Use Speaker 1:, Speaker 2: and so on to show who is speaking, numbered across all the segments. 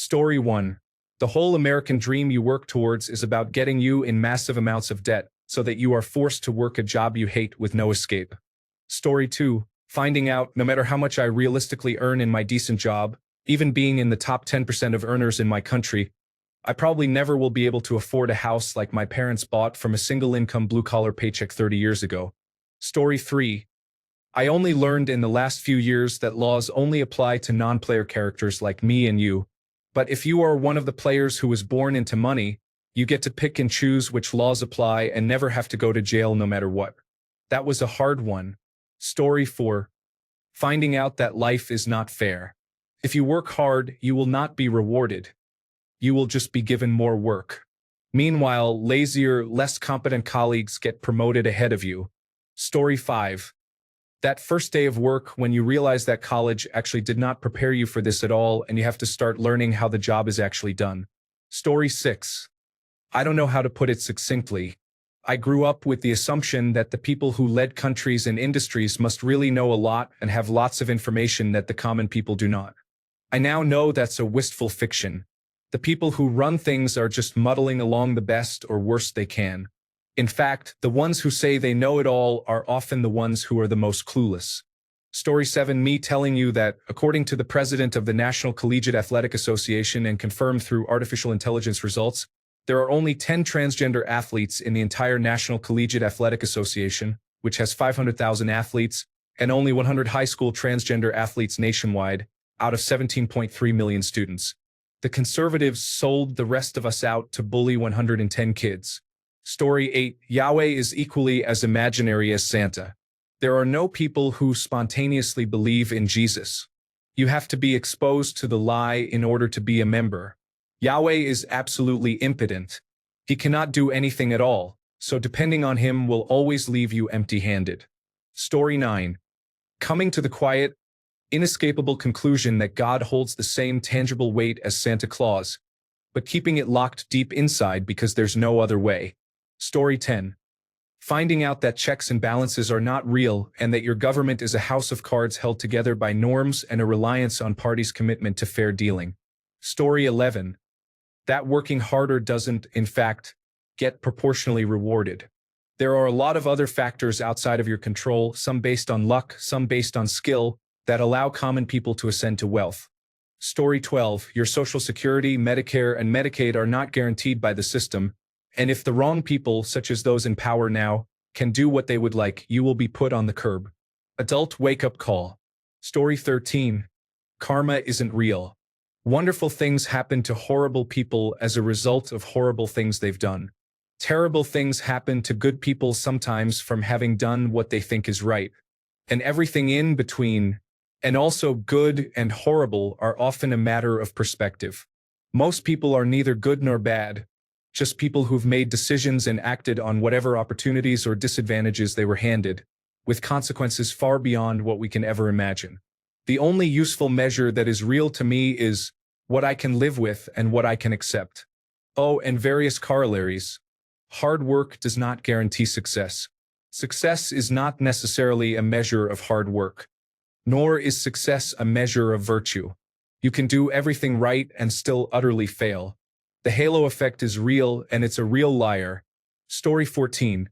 Speaker 1: Story 1. The whole American dream you work towards is about getting you in massive amounts of debt so that you are forced to work a job you hate with no escape. Story 2. Finding out, no matter how much I realistically earn in my decent job, even being in the top 10% of earners in my country, I probably never will be able to afford a house like my parents bought from a single-income blue-collar paycheck 30 years ago. Story 3. I only learned in the last few years that laws only apply to non-player characters like me and you. But if you are one of the players who was born into money, you get to pick and choose which laws apply and never have to go to jail no matter what. That was a hard one. Story 4. Finding out that life is not fair. If you work hard, you will not be rewarded. You will just be given more work. Meanwhile, lazier, less competent colleagues get promoted ahead of you. Story 5. That first day of work when you realize that college actually did not prepare you for this at all and you have to start learning how the job is actually done. Story 6. I don't know how to put it succinctly. I grew up with the assumption that the people who led countries and industries must really know a lot and have lots of information that the common people do not. I now know that's a wistful fiction. The people who run things are just muddling along the best or worst they can. In fact, the ones who say they know it all are often the ones who are the most clueless. Story 7. Me telling you that, according to the president of the National Collegiate Athletic Association and confirmed through artificial intelligence results, there are only 10 transgender athletes in the entire National Collegiate Athletic Association, which has 500,000 athletes, and only 100 high school transgender athletes nationwide, out of 17.3 million students. The conservatives sold the rest of us out to bully 110 kids. Story 8. Yahweh is equally as imaginary as Santa. There are no people who spontaneously believe in Jesus. You have to be exposed to the lie in order to be a member. Yahweh is absolutely impotent. He cannot do anything at all, so depending on him will always leave you empty-handed. Story 9. Coming to the quiet, inescapable conclusion that God holds the same tangible weight as Santa Claus, but keeping it locked deep inside because there's no other way. Story 10. Finding out that checks and balances are not real and that your government is a house of cards held together by norms and a reliance on parties' commitment to fair dealing. Story 11. That working harder doesn't, in fact, get proportionally rewarded. There are a lot of other factors outside of your control, some based on luck, some based on skill, that allow common people to ascend to wealth. Story 12. Your Social Security, Medicare, and Medicaid are not guaranteed by the system, and if the wrong people, such as those in power now, can do what they would like, you will be put on the curb. Adult wake-up call. Story 13. Karma isn't real. Wonderful things happen to horrible people as a result of horrible things they've done. Terrible things happen to good people sometimes from having done what they think is right. And everything in between, and also good and horrible, are often a matter of perspective. Most people are neither good nor bad, just people who've made decisions and acted on whatever opportunities or disadvantages they were handed, with consequences far beyond what we can ever imagine. The only useful measure that is real to me is what I can live with and what I can accept. Oh, and various corollaries. Hard work does not guarantee success. Success is not necessarily a measure of hard work, nor is success a measure of virtue. You can do everything right and still utterly fail. The halo effect is real, and it's a real liar. Story 14.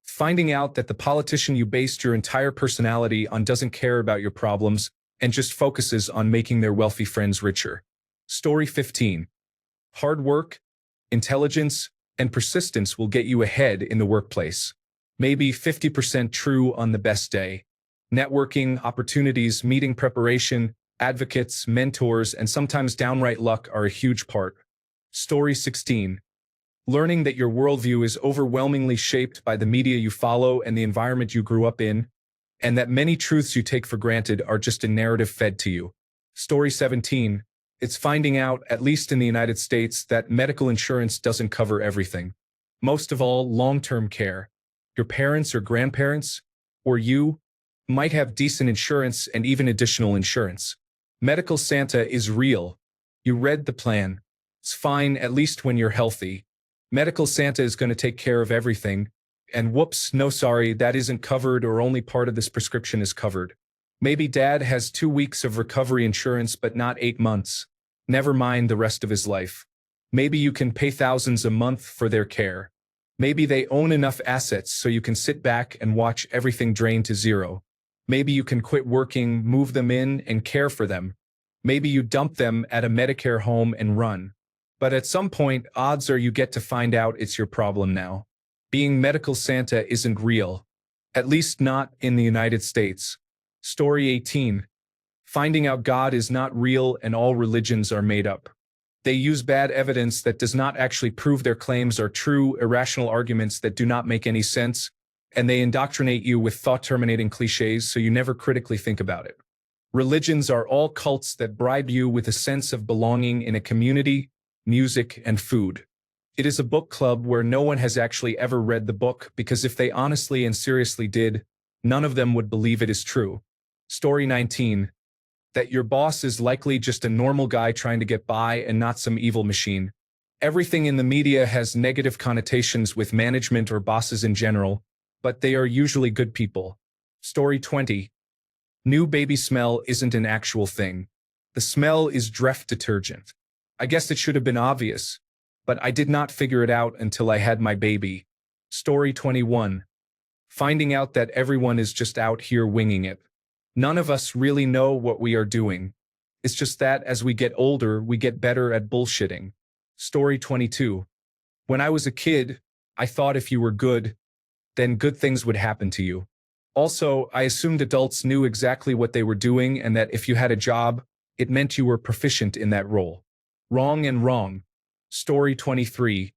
Speaker 1: Finding out that the politician you based your entire personality on doesn't care about your problems and just focuses on making their wealthy friends richer. Story 15. Hard work, intelligence, and persistence will get you ahead in the workplace. Maybe 50% true on the best day. Networking, opportunities, meeting preparation, advocates, mentors, and sometimes downright luck are a huge part. Story 16. Learning that your worldview is overwhelmingly shaped by the media you follow and the environment you grew up in, and that many truths you take for granted are just a narrative fed to you. Story 17. It's finding out, at least in the United States, that medical insurance doesn't cover everything. Most of all, long-term care. Your parents or grandparents, or you, might have decent insurance and even additional insurance. Medical Santa is real. You read the plan. It's fine, at least when you're healthy. Medical Santa is going to take care of everything. And whoops, no sorry, that isn't covered or only part of this prescription is covered. Maybe dad has 2 weeks of recovery insurance but not 8 months. Never mind the rest of his life. Maybe you can pay thousands a month for their care. Maybe they own enough assets so you can sit back and watch everything drain to zero. Maybe you can quit working, move them in, and care for them. Maybe you dump them at a Medicare home and run. But at some point, odds are you get to find out it's your problem now. Being medical Santa isn't real. At least not in the United States. Story 18. Finding out God is not real and all religions are made up. They use bad evidence that does not actually prove their claims are true, irrational arguments that do not make any sense, and they indoctrinate you with thought-terminating cliches so you never critically think about it. Religions are all cults that bribe you with a sense of belonging in a community, music, and food. It is a book club where no one has actually ever read the book because if they honestly and seriously did, none of them would believe it is true. Story 19. That your boss is likely just a normal guy trying to get by and not some evil machine. Everything in the media has negative connotations with management or bosses in general, but they are usually good people. Story 20. New baby smell isn't an actual thing. The smell is Dreft detergent. I guess it should have been obvious, but I did not figure it out until I had my baby. Story 21. Finding out that everyone is just out here winging it. None of us really know what we are doing. It's just that as we get older, we get better at bullshitting. Story 22. When I was a kid, I thought if you were good, then good things would happen to you. Also, I assumed adults knew exactly what they were doing and that if you had a job, it meant you were proficient in that role. Wrong and wrong. Story 23.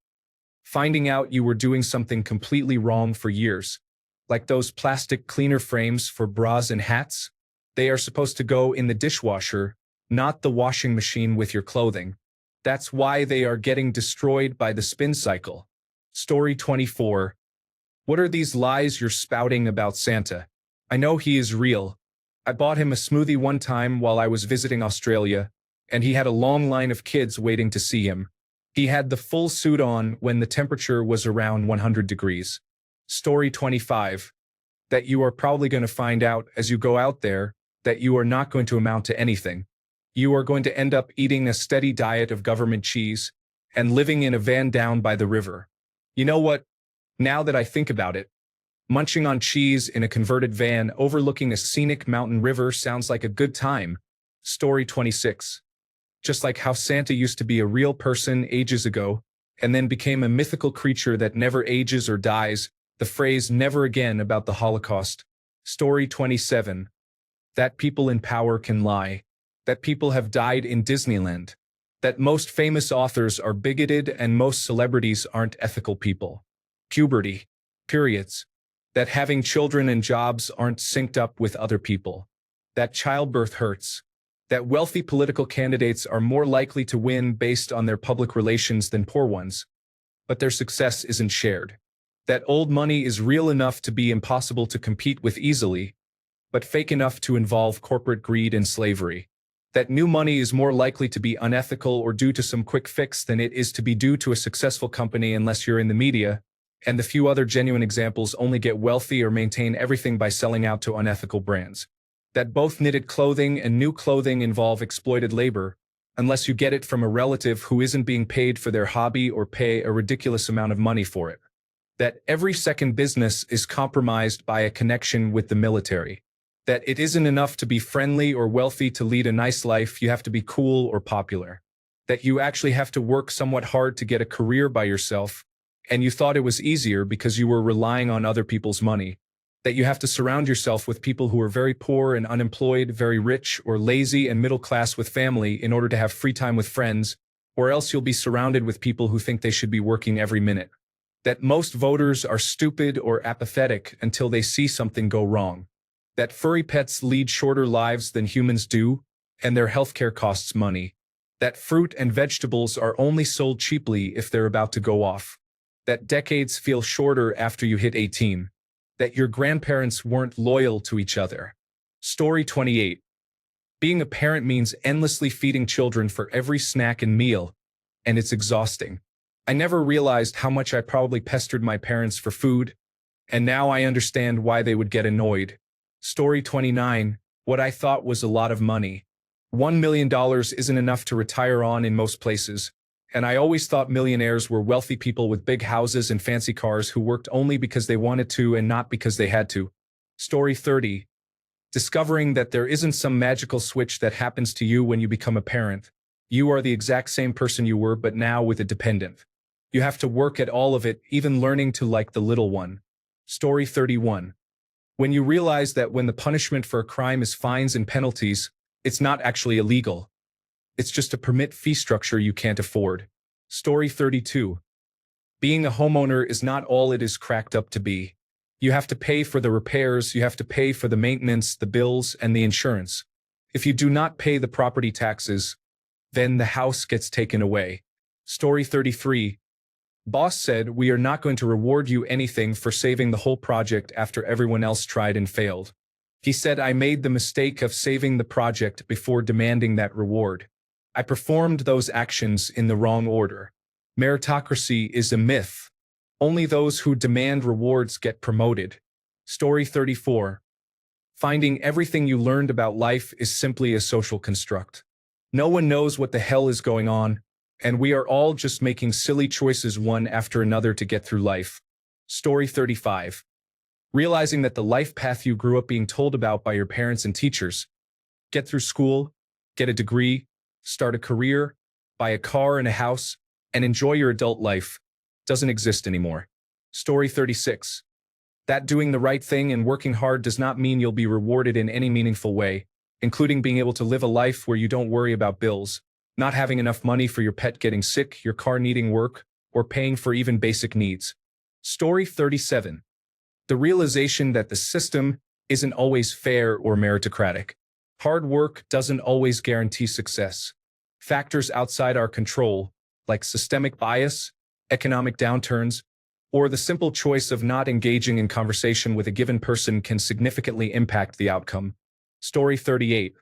Speaker 1: Finding out you were doing something completely wrong for years. Like those plastic cleaner frames for bras and hats? They are supposed to go in the dishwasher, not the washing machine with your clothing. That's why they are getting destroyed by the spin cycle. Story 24. What are these lies you're spouting about Santa? I know he is real. I bought him a smoothie one time while I was visiting Australia, and he had a long line of kids waiting to see him. He had the full suit on when the temperature was around 100 degrees. Story 25. That you are probably going to find out as you go out there that you are not going to amount to anything. You are going to end up eating a steady diet of government cheese and living in a van down by the river. You know what? Now that I think about it, munching on cheese in a converted van overlooking a scenic mountain river sounds like a good time. Story 26. Just like how Santa used to be a real person ages ago and then became a mythical creature that never ages or dies, the phrase never again about the Holocaust. Story 27. That people in power can lie. That people have died in Disneyland. That most famous authors are bigoted and most celebrities aren't ethical people. Puberty. Periods. That having children and jobs aren't synced up with other people. That childbirth hurts. That wealthy political candidates are more likely to win based on their public relations than poor ones. But their success isn't shared. That old money is real enough to be impossible to compete with easily, but fake enough to involve corporate greed and slavery. That new money is more likely to be unethical or due to some quick fix than it is to be due to a successful company unless you're in the media, and the few other genuine examples only get wealthy or maintain everything by selling out to unethical brands. That both knitted clothing and new clothing involve exploited labor, unless you get it from a relative who isn't being paid for their hobby or pay a ridiculous amount of money for it. That every second business is compromised by a connection with the military. That it isn't enough to be friendly or wealthy to lead a nice life, you have to be cool or popular. That you actually have to work somewhat hard to get a career by yourself, and you thought it was easier because you were relying on other people's money. That you have to surround yourself with people who are very poor and unemployed, very rich or lazy and middle class with family in order to have free time with friends, or else you'll be surrounded with people who think they should be working every minute. That most voters are stupid or apathetic until they see something go wrong. That furry pets lead shorter lives than humans do, and their healthcare costs money. That fruit and vegetables are only sold cheaply if they're about to go off. That decades feel shorter after you hit 18. That your grandparents weren't loyal to each other. Story 28. Being a parent means endlessly feeding children for every snack and meal, and it's exhausting. I never realized how much I probably pestered my parents for food, and now I understand why they would get annoyed. Story 29. What I thought was a lot of money. $1 million isn't enough to retire on in most places, and I always thought millionaires were wealthy people with big houses and fancy cars who worked only because they wanted to and not because they had to. Story 30. Discovering that there isn't some magical switch that happens to you when you become a parent. You are the exact same person you were, but now with a dependent. You have to work at all of it, even learning to like the little one. Story 31. When you realize that when the punishment for a crime is fines and penalties, it's not actually illegal. It's just a permit fee structure you can't afford. Story 32. Being a homeowner is not all it is cracked up to be. You have to pay for the repairs, you have to pay for the maintenance, the bills, and the insurance. If you do not pay the property taxes, then the house gets taken away. Story 33. Boss said, "We are not going to reward you anything for saving the whole project after everyone else tried and failed." He said, "I made the mistake of saving the project before demanding that reward. I performed those actions in the wrong order. Meritocracy is a myth. Only those who demand rewards get promoted." Story 34. Finding everything you learned about life is simply a social construct. No one knows what the hell is going on, and we are all just making silly choices one after another to get through life. Story 35. Realizing that the life path you grew up being told about by your parents and teachers, get through school, get a degree, start a career, buy a car and a house, and enjoy your adult life, doesn't exist anymore. Story 36. That doing the right thing and working hard does not mean you'll be rewarded in any meaningful way, including being able to live a life where you don't worry about bills, not having enough money for your pet getting sick, your car needing work, or paying for even basic needs. Story 37. The realization that the system isn't always fair or meritocratic. Hard work doesn't always guarantee success. Factors outside our control, like systemic bias, economic downturns, or the simple choice of not engaging in conversation with a given person, can significantly impact the outcome. Story 38.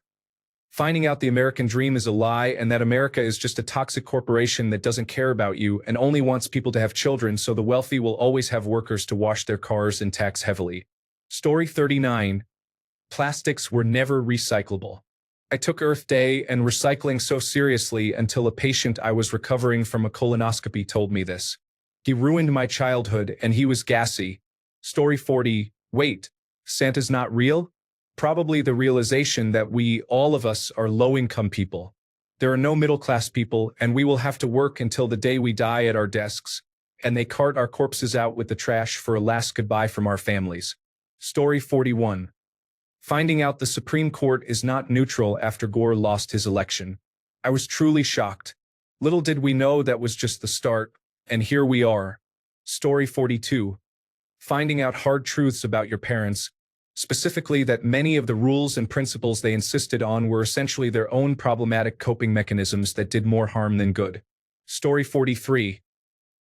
Speaker 1: Finding out the American dream is a lie and that America is just a toxic corporation that doesn't care about you and only wants people to have children, so the wealthy will always have workers to wash their cars and tax heavily. Story 39. Plastics were never recyclable. I took Earth Day and recycling so seriously until a patient I was recovering from a colonoscopy told me this. He ruined my childhood and he was gassy. Story 40. Wait, Santa's not real? Probably the realization that we, all of us, are low-income people. There are no middle-class people, and we will have to work until the day we die at our desks, and they cart our corpses out with the trash for a last goodbye from our families. Story 41. Finding out the Supreme Court is not neutral after Gore lost his election. I was truly shocked. Little did we know that was just the start, and here we are. Story 42. Finding out hard truths about your parents, specifically that many of the rules and principles they insisted on were essentially their own problematic coping mechanisms that did more harm than good. Story 43.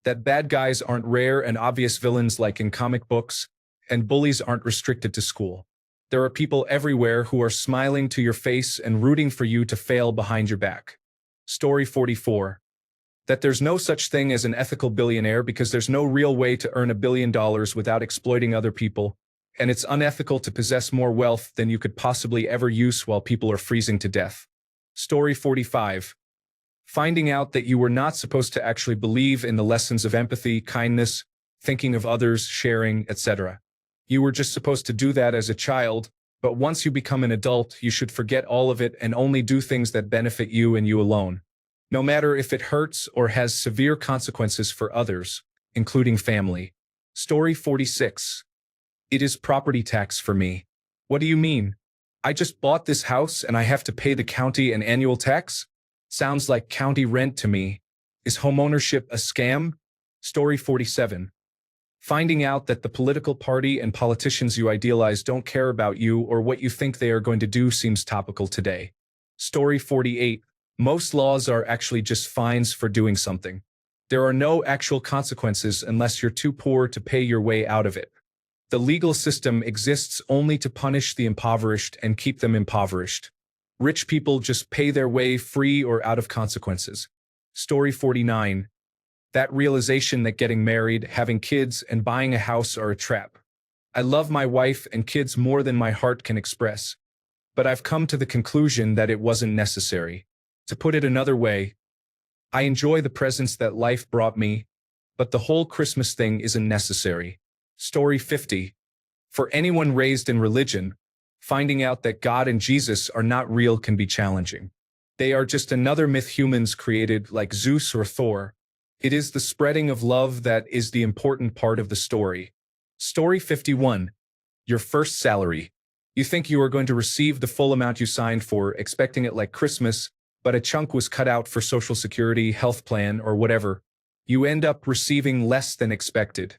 Speaker 1: That bad guys aren't rare and obvious villains like in comic books, and bullies aren't restricted to school. There are people everywhere who are smiling to your face and rooting for you to fail behind your back. Story 44. That there's no such thing as an ethical billionaire because there's no real way to earn $1 billion without exploiting other people, and it's unethical to possess more wealth than you could possibly ever use while people are freezing to death. Story 45. Finding out that you were not supposed to actually believe in the lessons of empathy, kindness, thinking of others, sharing, etc. You were just supposed to do that as a child, but once you become an adult, you should forget all of it and only do things that benefit you and you alone, no matter if it hurts or has severe consequences for others, including family. Story 46. It is property tax for me. What do you mean? I just bought this house and I have to pay the county an annual tax? Sounds like county rent to me. Is homeownership a scam? Story 47. Finding out that the political party and politicians you idealize don't care about you or what you think they are going to do seems topical today. Story 48. Most laws are actually just fines for doing something. There are no actual consequences unless you're too poor to pay your way out of it. The legal system exists only to punish the impoverished and keep them impoverished. Rich people just pay their way free or out of consequences. Story 49. That realization that getting married, having kids, and buying a house are a trap. I love my wife and kids more than my heart can express. but I've come to the conclusion that it wasn't necessary. To put it another way, I enjoy the presents that life brought me, but the whole Christmas thing isn't necessary. Story 50. For anyone raised in religion, finding out that God and Jesus are not real can be challenging. They are just another myth humans created like Zeus or Thor. It is the spreading of love that is the important part of the story. Story 51. Your first salary. You think you are going to receive the full amount you signed for, expecting it like Christmas, but a chunk was cut out for Social Security, health plan, or whatever. You end up receiving less than expected.